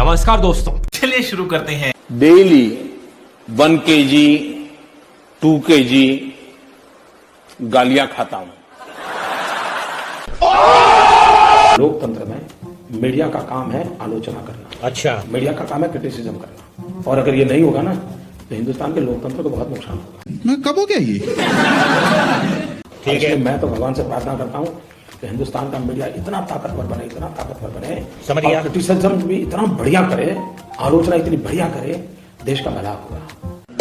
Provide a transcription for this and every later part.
नमस्कार दोस्तों, चलिए शुरू करते हैं। डेली 1 kg 2 kg गालियां खाता हूं। लोकतंत्र में मीडिया का काम है आलोचना करना। अच्छा, मीडिया का काम है क्रिटिसिज्म करना, और अगर ये नहीं होगा ना तो हिंदुस्तान के लोकतंत्र को बहुत नुकसान होगा। मैं कब हो गया ये? ठीक है। मैं तो भगवान से प्रार्थना करता हूं कि हिंदुस्तान का मीडिया इतना ताकतवर बने, इतना ताकतवर बने, समझ गया। क्रिटिसिज्म भी इतना बढ़िया करे, आलोचना इतनी बढ़िया करे, देश का भला होगा।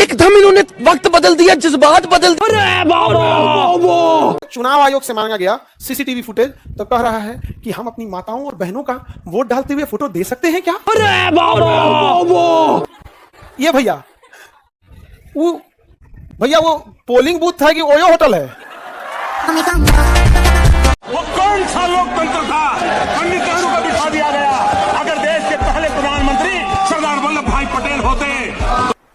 एकदम इन्होंने वक्त बदल दिया, जज्बात बदल दिए। चुनाव आयोग से मांगा गया सीसीटीवी फुटेज, तो कह रहा है कि हम अपनी माताओं और बहनों का वोट डालते हुए फोटो दे सकते हैं क्या? ये भैया वो पोलिंग बूथ है कि ओयो होटल है? वो कौन सा लोकतंत्र था? पंडित नेहरू को बिठा दिया गया। अगर देश के पहले प्रधानमंत्री सरदार वल्लभ भाई पटेल होते,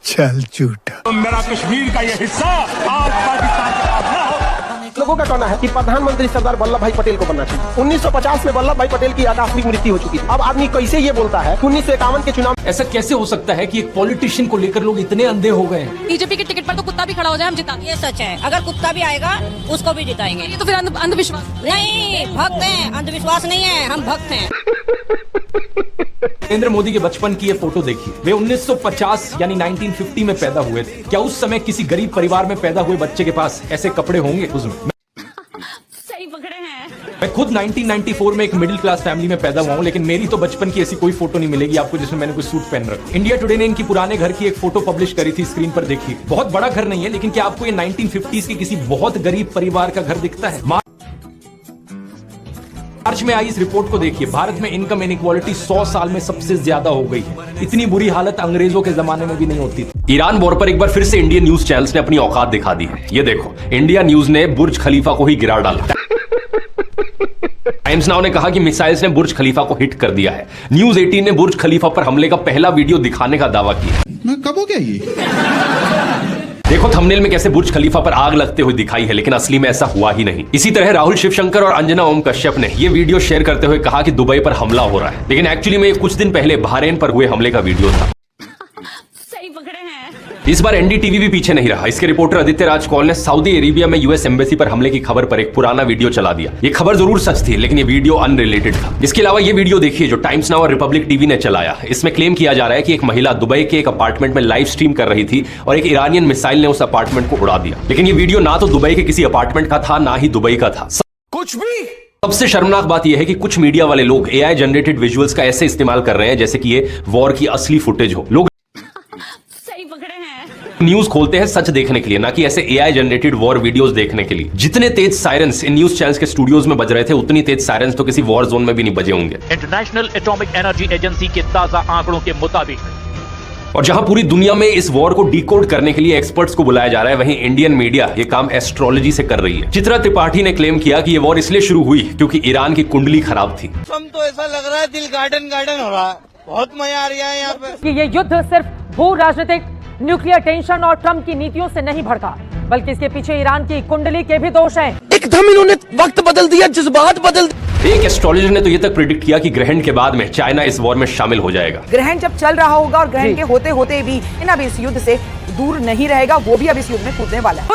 चल झूठा। तो मेरा कश्मीर का ये हिस्सा आज पाकिस्तान के पास न होता। लोगों का कहना है कि प्रधानमंत्री सरदार वल्लभ भाई पटेल को बनना चाहिए। 1950 में वल्लभ भाई पटेल की आकस्मिक मृत्यु हो चुकी थी। अब आदमी कैसे ये बोलता है 1951 के चुनाव? ऐसा कैसे हो सकता है कि एक पॉलिटिशियन को लेकर लोग इतने अंधे हो गए हैं? बीजेपी के टिकट पर तो कुत्ता भी खड़ा हो जाए हम जिता। ये सच है, अगर कुत्ता भी आएगा उसको भी जिताएंगे। ये तो फिर अंधविश्वास नहीं, भक्त हैं, अंधविश्वास नहीं है, हम भक्त हैं। नरेंद्र मोदी के बचपन की ये फोटो देखिए। वे 1950 यानी 1950 में पैदा हुए थे। क्या उस समय किसी गरीब परिवार में पैदा हुए बच्चे के पास ऐसे कपड़े होंगे? उसमें सही पकड़े हैं। मैं खुद 1994 में एक मिडिल क्लास फैमिली में पैदा हुआ हूं, लेकिन मेरी तो बचपन की ऐसी कोई फोटो नहीं मिलेगी आपको जिसमें मैंने कोई सूट पहन रखा। इंडिया टुडे ने इनकी पुराने घर की एक फोटो पब्लिश करी थी, स्क्रीन पर देखिए। बहुत बड़ा घर नहीं है, लेकिन क्या आपको ये 1950s के किसी बहुत गरीब परिवार का घर दिखता है? मार्च में आई इस रिपोर्ट को देखिए। भारत में इनकम इनइक्वालिटी 100 साल में सबसे ज्यादा हो गई है। इतनी बुरी हालत अंग्रेजों के जमाने में भी नहीं होती थी। ईरान वॉर पर एक बार फिर से इंडियन न्यूज चैनल्स ने अपनी औकात दिखा दी है। ये देखो, इंडिया न्यूज ने बुर्ज खलीफा को ही गिरा डाला। टाइम्स नाउ ने कहा कि मिसाइल्स ने बुर्ज खलीफा को हिट कर दिया है। न्यूज 18 ने बुर्ज खलीफा पर हमले का पहला वीडियो दिखाने का दावा किया। मैं कब हो गया ये? देखो थंबनेल में कैसे बुर्ज खलीफा पर आग लगते हुए दिखाई है, लेकिन असली में ऐसा हुआ ही नहीं। इसी तरह राहुल शिवशंकर और अंजना ओम कश्यप ने ये वीडियो शेयर करते हुए कहा कि दुबई पर हमला हो रहा है, लेकिन एक्चुअली में कुछ दिन पहले बहरीन पर हुए हमले का वीडियो था। सही पकड़े हैं। इस बार एनडीटीवी भी पीछे नहीं रहा। इसके रिपोर्टर आदित्य राज कौल ने सऊदी अरेबिया में यूएस एम्बेसी पर हमले की खबर पर एक पुराना वीडियो चला दिया। ये खबर जरूर सच थी, लेकिन ये वीडियो अनरिलेटेड था। इसके अलावा ये वीडियो देखिए जो टाइम्स नाउ और रिपब्लिक टीवी ने चलाया। इसमें क्लेम किया जा रहा है कि एक महिला दुबई के एक अपार्टमेंट में लाइव स्ट्रीम कर रही थी और एक ईरानियन मिसाइल ने उस अपार्टमेंट को उड़ा दिया। लेकिन ये वीडियो ना तो दुबई के किसी अपार्टमेंट का था, ना ही दुबई का था। कुछ भी। सबसे शर्मनाक बात यह है कि कुछ मीडिया वाले लोग एआई जनरेटेड विजुअल्स का ऐसे इस्तेमाल कर रहे हैं जैसे कि ये वॉर की असली फुटेज हो। लोग सही पकड़े हैं। न्यूज खोलते हैं सच देखने के लिए, ना कि ऐसे एआई जनरेटेड वॉर वीडियोस देखने के लिए। जितने तेज सायरन्स इन न्यूज चैनल्स के स्टूडियोज में बज रहे थे, उतनी तेज सायरन्स तो किसी वॉर जोन में भी नहीं बजे होंगे। इंटरनेशनल एटॉमिक एनर्जी एजेंसी के ताजा आंकड़ों के मुताबिक, और जहां पूरी दुनिया में इस वॉर को डिकोड करने के लिए एक्सपर्ट्स को बुलाया जा रहा है, वहीं इंडियन मीडिया ये काम एस्ट्रोलॉजी से कर रही है। चित्रा त्रिपाठी ने क्लेम किया कि ये वॉर इसलिए शुरू हुई क्योंकि ईरान की कुंडली खराब थी। हम तो ऐसा लग रहा है दिल गार्डन गार्डन हो रहा है। बहुत मजा आ रहा है यहाँ पे। कि ये युद्ध सिर्फ भू राजनीतिक न्यूक्लियर टेंशन और ट्रंप की नीतियों से नहीं भड़का, बल्कि इसके पीछे ईरान की कुंडली के भी दोष हैं। एकदम इन्होंने वक्त बदल दिया, जज्बात बदल दिए। एक एस्ट्रोलॉजर ने तो ये तक प्रिडिक्ट किया कि ग्रहण के बाद में चाइना इस वॉर में शामिल हो जाएगा। ग्रहण जब चल रहा होगा और ग्रहण के होते होते भी अब इस युद्ध से दूर नहीं रहेगा, वो भी अब इस युद्ध में कूदने वाला है।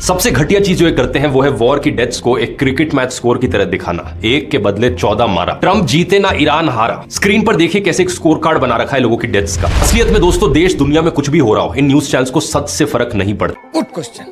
सबसे घटिया चीज जो ये करते हैं वो है वॉर की डेथ्स को एक क्रिकेट मैच स्कोर की तरह दिखाना। 1 के बदले 14 मारा। ट्रंप जीते ना ईरान हारा। स्क्रीन पर देखिए कैसे एक स्कोर कार्ड बना रखा है लोगों की डेथ्स का। असलियत में दोस्तों, देश दुनिया में कुछ भी हो रहा हो, इन न्यूज चैनल्स को सच से फर्क नहीं पड़ता। Good question.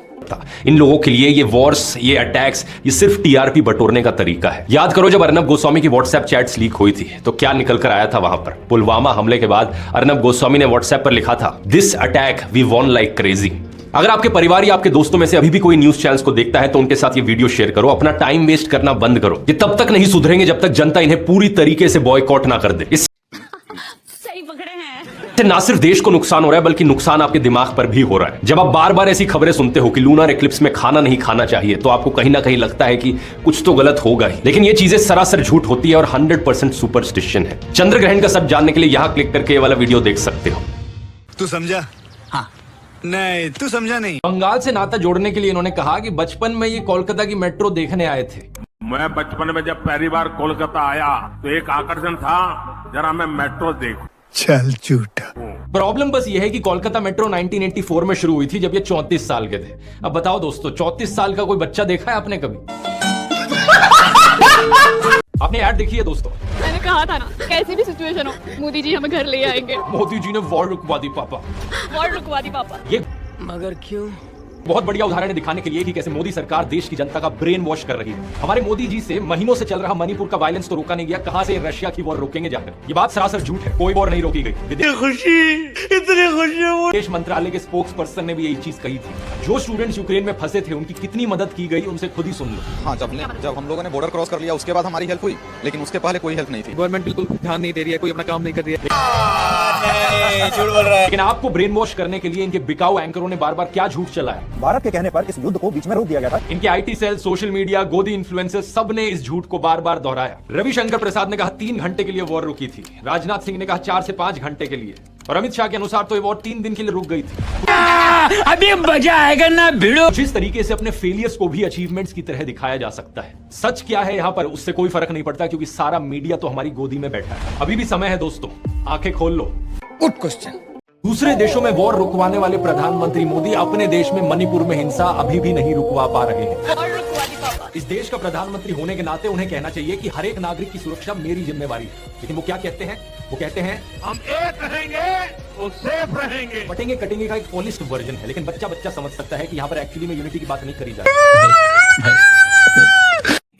इन लोगों के लिए ये वॉर्स, ये अटैक्स, ये सिर्फ टीआरपी बटोरने का तरीका है। याद करो जब अर्नब गोस्वामी की व्हाट्सएप चैट्स लीक हुई थी तो क्या निकल कर आया था वहां पर? पुलवामा हमले के बाद अर्नब गोस्वामी ने व्हाट्सएप पर लिखा था, this attack we won like crazy. अगर आपके परिवार या आपके दोस्तों में से अभी भी कोई न्यूज चैनल्स को देखता है तो उनके साथ ये वीडियो शेयर करो। अपना टाइम वेस्ट करना बंद करो। ये तब तक नहीं सुधरेंगे जब तक जनता इन्हें पूरी तरीके से बॉयकॉट ना कर दे। सही पकड़े हैं। ना सिर्फ देश को नुकसान हो रहा है बल्कि नुकसान आपके दिमाग पर भी हो रहा है। जब आप बार बार ऐसी खबरें सुनते हो कि लूनर एक्लिप्स में खाना नहीं खाना चाहिए, तो आपको कहीं ना कहीं लगता है कि कुछ तो गलत होगा ही। लेकिन ये चीजें सरासर झूठ होती है और 100% सुपरस्टिशन है। चंद्र ग्रहण का सच जानने के लिए यहां क्लिक करके ये वाला वीडियो देख सकते हो। तू समझा? हाँ। नहीं, तू समझा नहीं। बंगाल से नाता जोड़ने के लिए इन्होंने कहा कि बचपन में ये कोलकाता की मेट्रो देखने आए थे। मैं बचपन में जब पहली बार कोलकाता आया तो एक आकर्षण था, जरा मैं मेट्रो देखूं। चल झूठा। प्रॉब्लम बस ये है कि कोलकाता मेट्रो 1984 में शुरू हुई थी जब ये 34 साल के थे। अब बताओ दोस्तों, 34 साल का कोई बच्चा देखा है आपने कभी? आपने ऐड देखी है दोस्तों? मैंने कहा था ना, कैसी भी सिचुएशन हो मोदी जी हमें घर ले आएंगे। मोदी जी ने वॉर रुकवा दी पापा। वॉर रुकवा दी पापा। ये मगर क्यों? बहुत बढ़िया उदाहरण है दिखाने के लिए कि कैसे मोदी सरकार देश की जनता का ब्रेन वॉश कर रही है। हमारे मोदी जी से महीनों से चल रहा मणिपुर का वायलेंस तो रोका नहीं गया, कहां से रशिया की वॉर रोकेंगे जाकर? ये बात सरासर झूठ है, कोई वॉर नहीं रोकी गई। इतनी खुशी विदेश मंत्रालय के स्पोक्स पर्सन ने भी यही चीज कही थी। जो स्टूडेंट्स यूक्रेन में फंसे थे उनकी कितनी मदद की गई उनसे खुद ही सुन लो। हाँ, जब हम लोगों ने बॉर्डर क्रॉस कर लिया उसके बाद हमारी हेल्प हुई, लेकिन उसके पहले कोई हेल्प नहीं थी। गवर्नमेंट बिल्कुल ध्यान नहीं दे रही है, कोई अपना काम नहीं कर रही है। झूठ बोल रहा है। लेकिन आपको ब्रेन वॉश करने के लिए इनके बिकाऊ एंकरों ने बार बार क्या झूठ चलाया। भारत के कहने पर इस युद्ध को बीच में रोक दिया गया था। इनके आईटी सेल, सोशल मीडिया, गोदी इन्फ्लुएंसर्स सब ने इस झूठ को बार बार दोहराया। रविशंकर प्रसाद ने कहा 3 घंटे के लिए वॉर रुकी थी। राजनाथ सिंह ने कहा 4 से 5 घंटे के लिए। और अमित शाह के अनुसार तो ये वॉर 3 दिन के लिए रुक गई थी। अभी मजा आएगा ना भिड़ो। जिस तरीके से अपने फेलियर्स को भी अचीवमेंट्स की तरह दिखाया जा सकता है। सच क्या है यहाँ पर उससे कोई फर्क नहीं पड़ता, क्योंकि सारा मीडिया तो हमारी गोदी में बैठा है। अभी भी समय है दोस्तों, आंखें खोल लो। Good question. दूसरे देशों में वॉर रुकवाने वाले प्रधानमंत्री मोदी अपने देश में मणिपुर में हिंसा अभी भी नहीं रुकवा पा रहे हैं। वॉर रुकवा दी पापा। इस देश का प्रधानमंत्री होने के नाते उन्हें कहना चाहिए कि हर एक नागरिक की सुरक्षा मेरी जिम्मेवारी है। लेकिन वो क्या कहते हैं? वो कहते हैं हम एक रहेंगे तो सेफ रहेंगे। बटेंगे कटेंगे का एक पॉलिश्ड वर्जन है, लेकिन बच्चा समझ सकता है कि यहाँ पर एक्चुअली में यूनिटी की बात नहीं करी जा रही।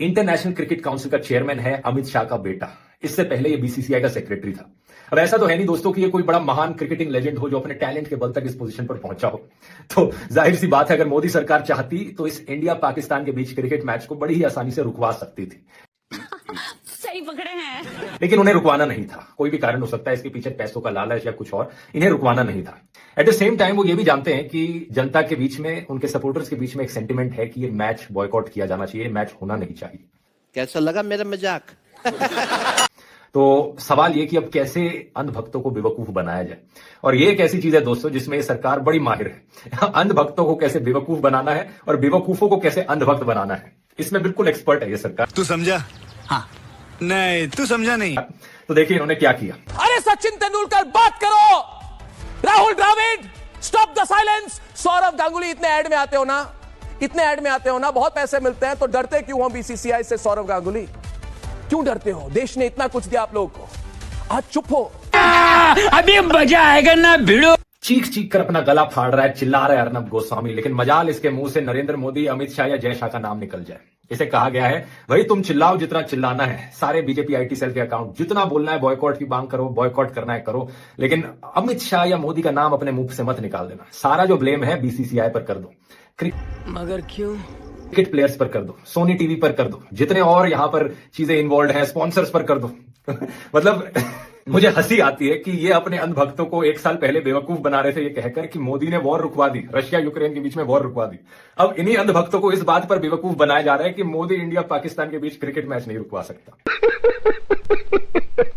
इंटरनेशनल क्रिकेट काउंसिल का चेयरमैन है अमित शाह का बेटा। इससे पहले ये बीसीसीआई का सेक्रेटरी था। अब ऐसा तो है नहीं दोस्तों कि ये कोई बड़ा महान क्रिकेटिंग लेजेंड हो जो अपने टैलेंट के बल तक इस पोजीशन पर पहुंचा हो। तो जाहिर सी बात है, अगर मोदी सरकार चाहती तो इस इंडिया पाकिस्तान के बीच क्रिकेट मैच को बड़ी ही आसानी से रुकवा सकती थी। सही पकड़े हैं। लेकिन उन्हें रुकवाना नहीं था। कोई भी कारण हो सकता है, इसके पीछे पैसों का लालच या कुछ और। इन्हें रुकवाना नहीं था। एट द सेम टाइम वो ये भी जानते हैं कि जनता के बीच में, उनके सपोर्टर्स के बीच में एक सेंटिमेंट है कि ये मैच बॉयकॉट किया जाना चाहिए, मैच होना नहीं चाहिए। कैसा लगा मेरा मजाक? तो सवाल ये कि अब कैसे अंधभक्तों को बेवकूफ बनाया जाए। और ये एक ऐसी चीज है दोस्तों जिसमें सरकार बड़ी माहिर है। अंधभक्तों को कैसे बेवकूफ बनाना है और बेवकूफों को कैसे अंधभक्त बनाना है, इसमें बिल्कुल एक्सपर्ट है ये सरकार। तू समझा? हाँ। नहीं, तू समझा नहीं। तो देखिए इन्होंने क्या किया। अरे सचिन तेंदुलकर बात करो, Rahul Dravid stop the silence, Sourav Ganguly इतने ऐड में आते हो ना, बहुत पैसे मिलते हैं, तो डरते क्यों हो बीसीसीआई से? सौरव गांगुली क्यों डरते हो? देश ने इतना कुछ दिया आप लोगों को, आज चुप हो। अभी मजा आएगा ना भिड़ो। चीख चीख कर अपना गला फाड़ रहा है, चिल्ला रहा है अर्नब गोस्वामी, लेकिन मजाल इसके मुंह से नरेंद्र मोदी, अमित शाह या जय शाह का नाम निकल जाए। इसे कहा गया है भाई तुम चिल्लाओ जितना चिल्लाना है, सारे बीजेपी आईटी सेल के अकाउंट जितना बोलना है बॉयकॉट की मांग करो, बॉयकॉट करना है करो, लेकिन अमित शाह या मोदी का नाम अपने मुंह से मत निकाल देना। सारा जो ब्लेम है बीसीसीआई पर कर दो, मगर क्यों? क्रिकेट प्लेयर्स पर कर दो, सोनी टीवी पर कर दो, जितने और यहां पर चीजें इन्वॉल्व हैं, स्पॉन्सर्स पर कर दो। मतलब मुझे हंसी आती है कि ये अपने अंधभक्तों को 1 साल पहले बेवकूफ बना रहे थे ये कहकर कि मोदी ने वॉर रुकवा दी, रशिया यूक्रेन के बीच में वॉर रुकवा दी। अब इन्हीं अंधभक्तों को इस बात पर बेवकूफ बनाया जा रहा है कि मोदी इंडिया पाकिस्तान के बीच क्रिकेट मैच नहीं रुकवा सकता।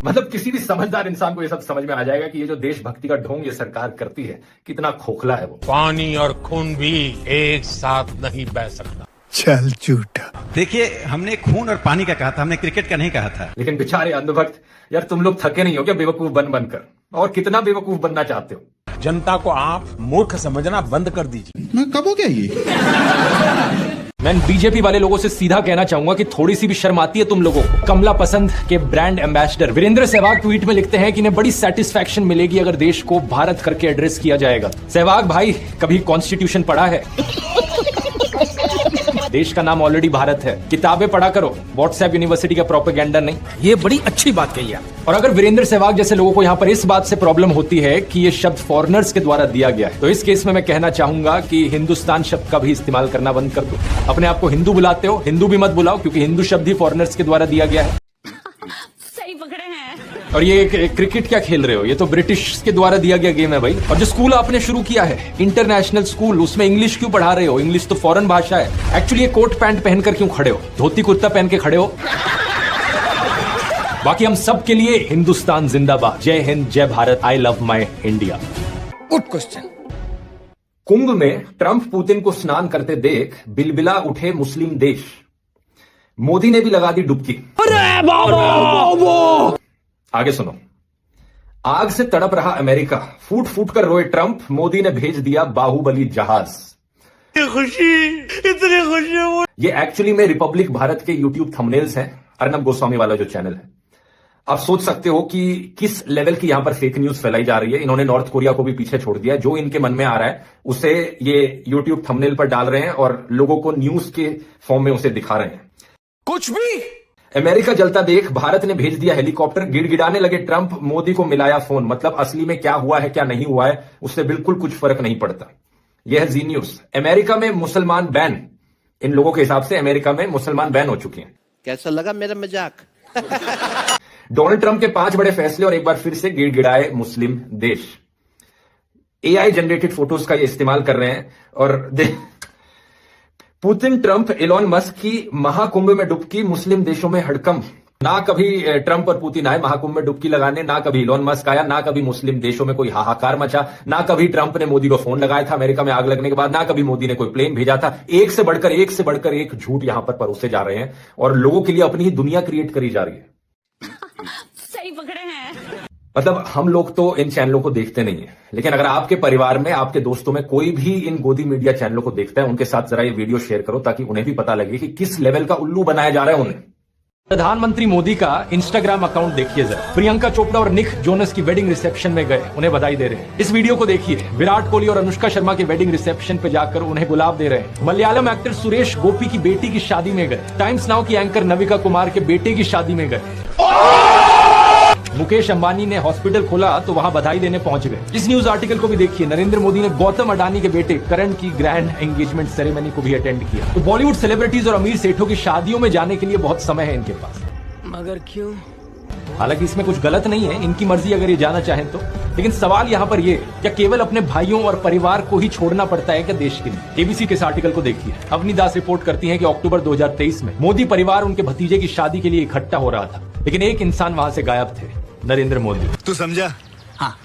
मतलब किसी भी समझदार इंसान को ये सब समझ में आ जाएगा कि ये जो देशभक्ति का ढोंग ये सरकार करती है कितना खोखला है वो। पानी और खून भी एक साथ नहीं बह सकता। चल झूठा। देखिए, हमने खून और पानी का कहा था, हमने क्रिकेट का नहीं कहा था। लेकिन बेचारे अंधभक्त, यार तुम लोग थके नहीं हो क्या बेवकूफ बन बनकर? और कितना बेवकूफ बनना चाहते हो? जनता को आप मूर्ख समझना बंद कर दीजिए। मैं कब हो गया ये? मैं बीजेपी वाले लोगों से सीधा कहना चाहूंगा कि थोड़ी सी भी शर्म आती है तुम लोगों को। कमला पसंद के brand ambassador Virender Sehwag tweet में लिखते हैं कि इन्हें बड़ी सेटिस्फैक्शन मिलेगी अगर देश को भारत करके एड्रेस किया जाएगा। सहवाग भाई, कभी कॉन्स्टिट्यूशन पढ़ा है? देश का नाम ऑलरेडी भारत है, किताबें पढ़ा करो, व्हाट्सएप यूनिवर्सिटी का प्रोपेगेंडा नहीं। ये बड़ी अच्छी बात कही है। और अगर वीरेंद्र सहवाग जैसे लोगों को यहाँ पर इस बात से प्रॉब्लम होती है कि ये शब्द फॉरेनर्स के द्वारा दिया गया है, तो इस केस में मैं कहना चाहूंगा कि हिंदुस्तान शब्द का भी इस्तेमाल करना बंद कर दो। अपने आप को हिंदू बुलाते हो, हिंदू भी मत बुलाओ, क्योंकि हिंदू शब्द ही फॉरेनर्स के द्वारा दिया गया है। सही पकड़े हैं। और ये क्रिकेट क्या खेल रहे हो? ये तो ब्रिटिश के द्वारा दिया गया गेम है भाई। और जो स्कूल आपने शुरू किया है इंटरनेशनल स्कूल, उसमें इंग्लिश क्यों पढ़ा रहे हो? इंग्लिश तो फॉरेन भाषा है। एक्चुअली ये कोट पैंट पहनकर क्यों खड़े हो? धोती कुर्ता पहन के खड़े हो। बाकी हम सब के लिए हिंदुस्तान जिंदाबाद, जय हिंद, जय Bharat, I love my India. Good question. Kumbh में ट्रंप पुतिन को स्नान करते देख बिलबिला उठे मुस्लिम देश। मोदी ने भी लगा दी डुबकी। आगे सुनो। आग से तड़प रहा अमेरिका, फूट फूट कर रोए ट्रंप, मोदी ने भेज दिया बाहुबली जहाज। इतनी खुशी। ये एक्चुअली में रिपब्लिक भारत के यूट्यूब थंबनेल्स हैं, अर्नब गोस्वामी वाला जो चैनल है। आप सोच सकते हो कि किस लेवल की यहां पर फेक न्यूज फैलाई जा रही है। इन्होंने नॉर्थ कोरिया को भी पीछे छोड़ दिया। जो इनके मन में आ रहा है उसे ये यूट्यूब थंबनेल पर डाल रहे हैं और लोगों को न्यूज के फॉर्म में उसे दिखा रहे हैं। कुछ भी। अमेरिका जलता देख भारत ने भेज दिया हेलीकॉप्टर, गिड़गिड़ाने लगे ट्रंप, मोदी को मिलाया फोन। मतलब असली में क्या हुआ है क्या नहीं हुआ है उससे बिल्कुल कुछ फर्क नहीं पड़ता। यह है जी न्यूज। अमेरिका में मुसलमान बैन, इन लोगों के हिसाब से अमेरिका में मुसलमान बैन हो चुके हैं। कैसा लगा मेरा मजाक? डोनाल्ड ट्रंप के 5 बड़े फैसले और एक बार फिर से गिड़गिड़ाए मुस्लिम देश। एआई जनरेटेड फोटोज का ये इस्तेमाल कर रहे हैं और पुतिन, ट्रंप, एलोन मस्क की महाकुंभ में डुबकी, मुस्लिम देशों में हड़कंप। ना कभी ट्रंप और पुतिन आए महाकुंभ में डुबकी लगाने, ना कभी एलोन मस्क आया, ना कभी मुस्लिम देशों में कोई हाहाकार मचा, ना कभी ट्रंप ने मोदी को फोन लगाया था अमेरिका में आग लगने के बाद, ना कभी मोदी ने कोई प्लेन भेजा था। एक से बढ़कर एक झूठ यहां पर परोसे जा रहे हैं और लोगों के लिए अपनी ही दुनिया क्रिएट करी जा रही है। सही पकड़े हैं। मतलब हम लोग तो इन चैनलों को देखते नहीं है, लेकिन अगर आपके परिवार में, आपके दोस्तों में कोई भी इन गोदी मीडिया चैनलों को देखता है, उनके साथ जरा ये वीडियो शेयर करो ताकि उन्हें भी पता लगे कि किस लेवल का उल्लू बनाया जा रहा है उन्हें। प्रधानमंत्री मोदी का इंस्टाग्राम अकाउंट देखिए जरा। प्रियंका चोपड़ा और निक जोनस की वेडिंग रिसेप्शन में गए, उन्हें बधाई दे रहे हैं। इस वीडियो को देखिए। विराट कोहली और अनुष्का शर्मा के वेडिंग रिसेप्शन पे जाकर उन्हें गुलाब दे रहे हैं। मलयालम एक्टर सुरेश गोपी की बेटी की शादी में गए। टाइम्स नाउ की एंकर नविका कुमार के बेटे की शादी में गए। मुकेश अंबानी ने हॉस्पिटल खोला तो वहां बधाई देने पहुंच गए। इस न्यूज आर्टिकल को भी देखिए। नरेंद्र मोदी ने गौतम अडानी के बेटे करण की ग्रैंड एंगेजमेंट सेरेमनी को भी अटेंड किया। तो बॉलीवुड सेलिब्रिटीज और अमीर सेठों की शादियों में जाने के लिए बहुत समय है इनके पास। मगर क्यों? हालांकि इसमें कुछ गलत नहीं है, इनकी मर्जी अगर ये जाना चाहें तो। लेकिन सवाल यहाँ पर ये, क्या केवल अपने भाइयों और परिवार को ही छोड़ना पड़ता है क्या देश के लिए? एबीसी के इस आर्टिकल को देखिए। अवनी दास रिपोर्ट करती हैं कि अक्टूबर 2023 में मोदी परिवार उनके भतीजे की शादी के लिए इकट्ठा हो रहा था, लेकिन एक इंसान वहां से गायब थे, नरेंद्र मोदी। तू समझा? हाँ।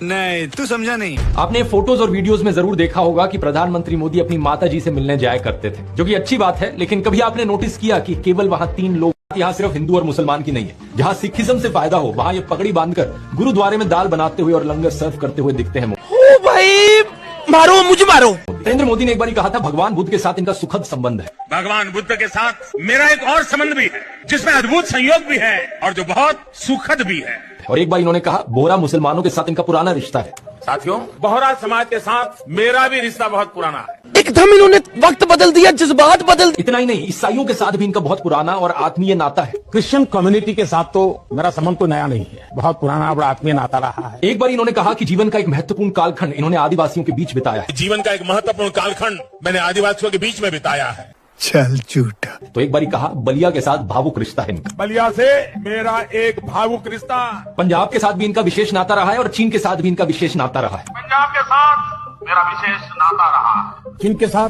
नहीं, तू समझा नहीं। आपने फोटोज और वीडियोस में जरूर देखा होगा कि प्रधानमंत्री मोदी अपनी माताजी से मिलने जाया करते थे, जो कि अच्छी बात है। लेकिन कभी आपने नोटिस किया कि केवल वहां 3 लोग, यहाँ सिर्फ हिंदू और मुसलमान की नहीं है, जहाँ सिखिज्म से फायदा हो वहाँ ये पगड़ी बांधकर गुरुद्वारे में दाल बनाते हुए और लंगर सर्व करते हुए दिखते हैं। ओ भाई, मारो मुझे मारो। नरेंद्र मोदी ने एक बार कहा था भगवान बुद्ध के साथ इनका सुखद संबंध है। भगवान बुद्ध के साथ मेरा एक और संबंध भी है, जिसमें अद्भुत संयोग भी है और जो बहुत सुखद भी है। और एक बार इन्होंने कहा बोहरा मुसलमानों के साथ इनका पुराना रिश्ता है। साथियों, बोहरा समाज के साथ मेरा भी रिश्ता बहुत पुराना है। एकदम इन्होंने वक्त बदल दिया, जज्बात बदल। इतना ही नहीं, ईसाइयों के साथ भी इनका बहुत पुराना और आत्मीय नाता है। क्रिश्चियन कम्युनिटी के साथ तो मेरा संबंध कोई नया नहीं है, बहुत पुराना और आत्मीय नाता रहा है। एक बार इन्होंने कहा कि जीवन का एक महत्वपूर्ण कालखंड इन्होंने आदिवासियों के बीच बिताया है। जीवन का एक महत्वपूर्ण कालखंड मैंने आदिवासियों के बीच में बिताया है। चल झूठा। तो एक बार कहा बलिया के साथ भावुक रिश्ता है इनका। बलिया से मेरा एक भावुक रिश्ता। पंजाब के साथ भी इनका विशेष नाता रहा है और चीन के साथ भी इनका विशेष नाता रहा है। पंजाब के साथ मेरा विशेष नाता रहा। चीन के साथ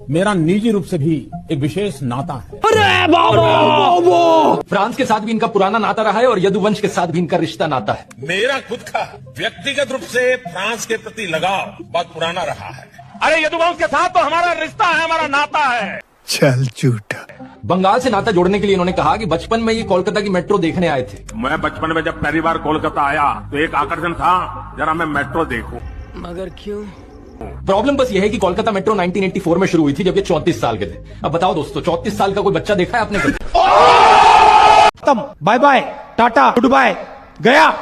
मेरा निजी रूप से भी एक विशेष नाता है। फ्रांस के साथ भी इनका पुराना नाता रहा है और यदुवंश के साथ भी इनका रिश्ता नाता है। मेरा खुद का व्यक्तिगत रूप से फ्रांस के प्रति लगाव बहुत पुराना रहा है। अरे यदुवंश के साथ तो हमारा रिश्ता है, हमारा नाता है। चल झूठा। बंगाल से नाता जोड़ने के लिए इन्होंने कहा कि बचपन में ये कोलकाता की मेट्रो देखने आए थे। मैं बचपन में जब पहली बार कोलकाता आया तो एक आकर्षण था, जरा मैं मेट्रो देखूं। मगर क्यों? प्रॉब्लम बस ये है कि कोलकाता मेट्रो 1984 में शुरू हुई थी, जब ये 34 साल के थे। अब बताओ दोस्तों, 34 साल का कोई बच्चा देखा है आपने? Bye bye, tata, goodbye, गया।